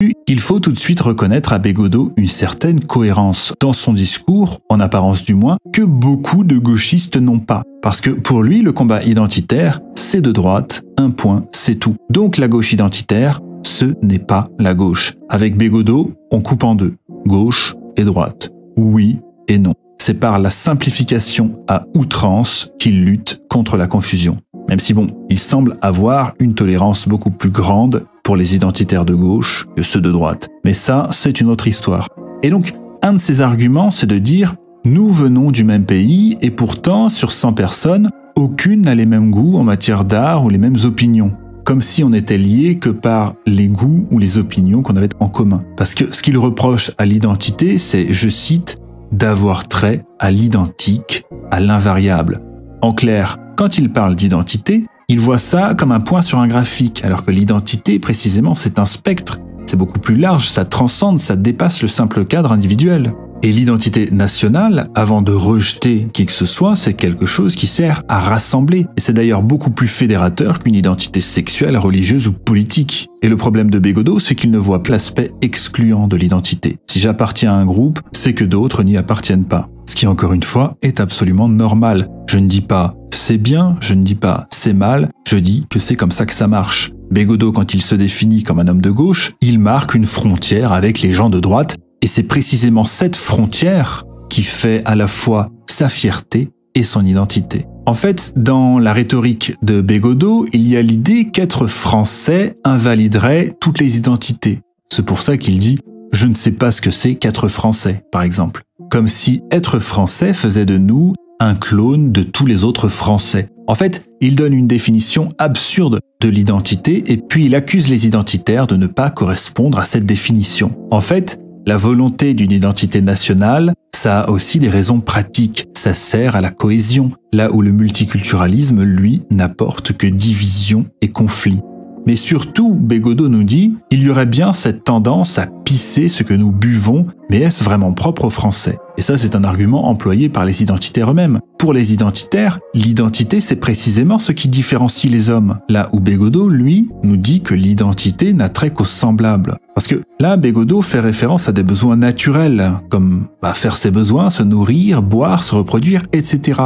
Il faut tout de suite reconnaître à Bégaudeau une certaine cohérence dans son discours, en apparence du moins, que beaucoup de gauchistes n'ont pas. Parce que pour lui, le combat identitaire, c'est de droite, un point, c'est tout. Donc la gauche identitaire, ce n'est pas la gauche. Avec Bégaudeau, on coupe en deux, gauche et droite, oui et non. C'est par la simplification à outrance qu'il lutte contre la confusion. Même si bon, il semble avoir une tolérance beaucoup plus grande pour les identitaires de gauche que ceux de droite. Mais ça, c'est une autre histoire. Et donc, un de ses arguments, c'est de dire « Nous venons du même pays et pourtant, sur 100 personnes, aucune n'a les mêmes goûts en matière d'art ou les mêmes opinions. » Comme si on était liés que par les goûts ou les opinions qu'on avait en commun. Parce que ce qu'il reproche à l'identité, c'est, je cite, « d'avoir trait à l'identique, à l'invariable ». En clair, quand il parle d'identité, il voit ça comme un point sur un graphique, alors que l'identité, précisément, c'est un spectre. C'est beaucoup plus large, ça transcende, ça dépasse le simple cadre individuel. Et l'identité nationale, avant de rejeter qui que ce soit, c'est quelque chose qui sert à rassembler. Et c'est d'ailleurs beaucoup plus fédérateur qu'une identité sexuelle, religieuse ou politique. Et le problème de Bégaudeau, c'est qu'il ne voit pas l'aspect excluant de l'identité. Si j'appartiens à un groupe, c'est que d'autres n'y appartiennent pas. Ce qui, encore une fois, est absolument normal. Je ne dis pas c'est bien, je ne dis pas c'est mal, je dis que c'est comme ça que ça marche. Bégaudeau, quand il se définit comme un homme de gauche, il marque une frontière avec les gens de droite, et c'est précisément cette frontière qui fait à la fois sa fierté et son identité. En fait, dans la rhétorique de Bégaudeau, il y a l'idée qu'être français invaliderait toutes les identités. C'est pour ça qu'il dit « je ne sais pas ce que c'est qu'être français », par exemple. Comme si être français faisait de nous un clone de tous les autres Français. En fait, il donne une définition absurde de l'identité et puis il accuse les identitaires de ne pas correspondre à cette définition. En fait, la volonté d'une identité nationale, ça a aussi des raisons pratiques. Ça sert à la cohésion, là où le multiculturalisme, lui, n'apporte que division et conflit. Mais surtout, Bégaudeau nous dit, il y aurait bien cette tendance à pisser ce que nous buvons, mais est-ce vraiment propre aux Français? Et ça, c'est un argument employé par les identitaires eux-mêmes. Pour les identitaires, l'identité, c'est précisément ce qui différencie les hommes. Là où Bégaudeau, lui, nous dit que l'identité n'a trait qu'aux semblables. Parce que là, Bégaudeau fait référence à des besoins naturels, comme faire ses besoins, se nourrir, boire, se reproduire, etc.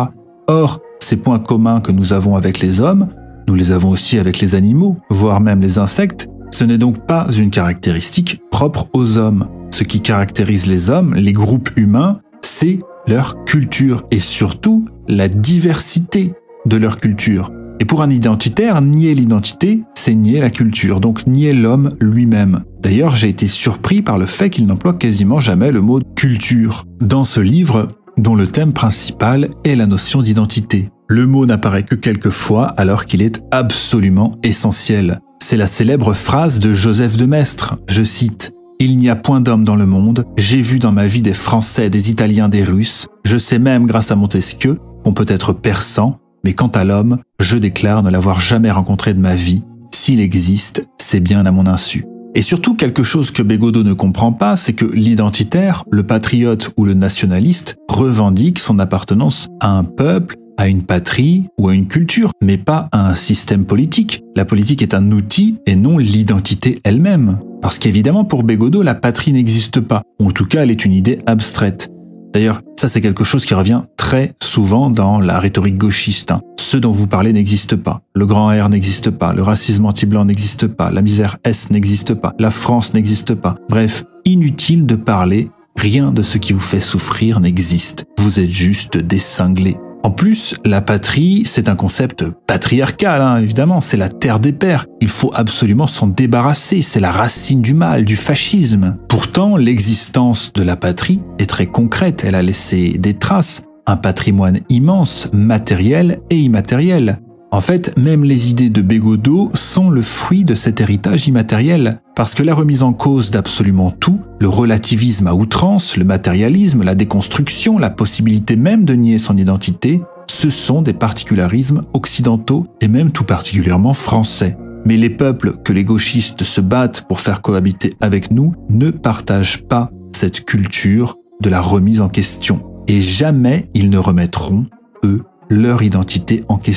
Or, ces points communs que nous avons avec les hommes, nous les avons aussi avec les animaux, voire même les insectes. Ce n'est donc pas une caractéristique propre aux hommes. Ce qui caractérise les hommes, les groupes humains, c'est leur culture et surtout la diversité de leur culture. Et pour un identitaire, nier l'identité, c'est nier la culture, donc nier l'homme lui-même. D'ailleurs, j'ai été surpris par le fait qu'il n'emploie quasiment jamais le mot « culture » dans ce livre, dont le thème principal est la notion d'identité. Le mot n'apparaît que quelques fois alors qu'il est absolument essentiel. C'est la célèbre phrase de Joseph de Maistre, je cite « Il n'y a point d'homme dans le monde, j'ai vu dans ma vie des Français, des Italiens, des Russes, je sais même grâce à Montesquieu qu'on peut être persan, mais quant à l'homme, je déclare ne l'avoir jamais rencontré de ma vie. S'il existe, c'est bien à mon insu. » Et surtout, quelque chose que Bégaudeau ne comprend pas, c'est que l'identitaire, le patriote ou le nationaliste revendique son appartenance à un peuple, à une patrie ou à une culture, mais pas à un système politique. La politique est un outil et non l'identité elle-même. Parce qu'évidemment, pour Bégaudeau, la patrie n'existe pas. Ou en tout cas, elle est une idée abstraite. D'ailleurs, ça c'est quelque chose qui revient très souvent dans la rhétorique gauchiste. Ce dont vous parlez n'existe pas. Le grand R n'existe pas. Le racisme anti-blanc n'existe pas. La misère S n'existe pas. La France n'existe pas. Bref, inutile de parler. Rien de ce qui vous fait souffrir n'existe. Vous êtes juste des cinglés. En plus, la patrie, c'est un concept patriarcal, évidemment, c'est la terre des pères. Il faut absolument s'en débarrasser, c'est la racine du mal, du fascisme. Pourtant, l'existence de la patrie est très concrète, elle a laissé des traces, un patrimoine immense, matériel et immatériel. En fait, même les idées de Bégaudeau sont le fruit de cet héritage immatériel, parce que la remise en cause d'absolument tout, le relativisme à outrance, le matérialisme, la déconstruction, la possibilité même de nier son identité, ce sont des particularismes occidentaux et même tout particulièrement français. Mais les peuples que les gauchistes se battent pour faire cohabiter avec nous ne partagent pas cette culture de la remise en question. Et jamais ils ne remettront, eux, leur identité en question.